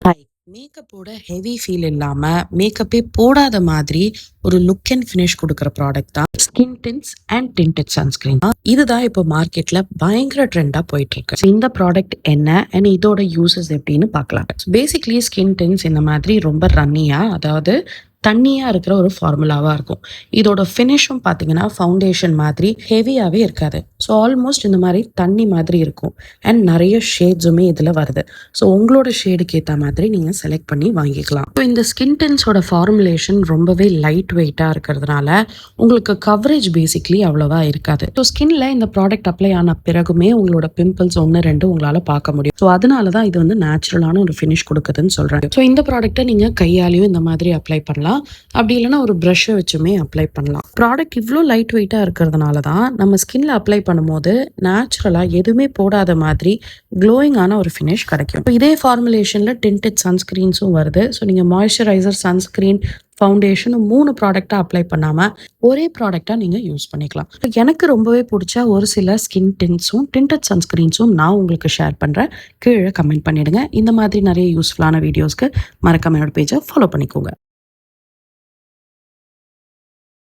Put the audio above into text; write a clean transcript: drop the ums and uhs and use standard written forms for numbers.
Hi. மேக்கப்போட heavy feel இல்லாம, மேக்கப்பே போடாத மாதிரி ஒரு லுக் அண்ட் ஃபினிஷ் குடுக்குற ப்ராடக்ட் தான் ஸ்கின் டின்ட்ஸ் அண்ட் டின்டட் சன்ஸ்கிரீன். இதுதான் இப்போ மார்க்கெட்ல பயங்கர ட்ரெண்டா போயிட்டு இருக்கு. So, இந்த ப்ராடக்ட் என்ன அண்ட் இதோட யூசஸ் எப்படின்னு பார்க்கலாம். பேசிக்லி ஸ்கின் டின்ட்ஸ் இந்த மாதிரி ரொம்ப ரன்னியா, அதாவது தண்ணியா இருக்கிற ஒரு ஃபார்முலாவா இருக்கும். இதோட ஃபினிஷும் பார்த்தீங்கன்னா ஃபவுண்டேஷன் மாதிரி ஹெவியாவே இருக்காது. ஸோ ஆல்மோஸ்ட் இந்த மாதிரி தண்ணி மாதிரி இருக்கும். அண்ட் நிறைய ஷேட்ஸுமே இதில் வருது. ஸோ உங்களோட ஷேடுக்கு ஏற்ற மாதிரி நீங்கள் செலக்ட் பண்ணி வாங்கிக்கலாம். ஸோ இந்த ஸ்கின் டென்ஸோட ஃபார்முலேஷன் ரொம்பவே லைட் வெயிட்டாக இருக்கிறதுனால உங்களுக்கு கவரேஜ் பேசிக்லி அவ்வளோவா இருக்காது. ஸோ ஸ்கின்ல இந்த ப்ராடக்ட் அப்ளை ஆன பிறகுமே உங்களோட பிம்பிள்ஸ் 1-2 உங்களால் பார்க்க முடியும். ஸோ அதனால தான் இது வந்து நேச்சுரலான ஒரு ஃபினிஷ் கொடுக்குதுன்னு சொல்கிறேன். ஸோ இந்த ப்ராடக்ட்டை நீங்கள் கையாலையும் இந்த மாதிரி அப்ளை பண்ணலாம். அப்படி இல்லைன்னா ஒரு ப்ரஷ்ஷை வச்சுமே அப்ளை பண்ணலாம். ப்ராடக்ட் இவ்வளோ லைட் வெயிட்டாக இருக்கிறதுனால தான் நம்ம ஸ்கின்ல அப்ளை பண்ணும்போது நேச்சுரலாக எதுவுமே போடாத மாதிரி க்ளோயிங்கான ஒரு ஃபினிஷ் கிடைக்கும். இதே ஃபார்முலேஷனில் டின்டட் சன்ஸ்கிரீன்ஸும் வருது. ஸோ நீங்கள் மாய்ஸ்சரைசர், சன்ஸ்கிரீன், ஃபவுண்டேஷன் 3 ப்ராடக்டாக அப்ளை பண்ணாமல் ஒரே ப்ராடக்டாக நீங்கள் யூஸ் பண்ணிக்கலாம். எனக்கு ரொம்பவே பிடிச்ச ஒரு சில ஸ்கின் டின்ட்ஸும் டின்டட் சன்ஸ்கிரீன்ஸும் நான் உங்களுக்கு ஷேர் பண்ணுறேன். கீழே கமெண்ட் பண்ணிவிடுங்க. இந்த மாதிரி நிறைய யூஸ்ஃபுல்லான வீடியோஸ்க்கு மறக்காம என்னோட பேஜை ஃபாலோ பண்ணிக்கோங்க.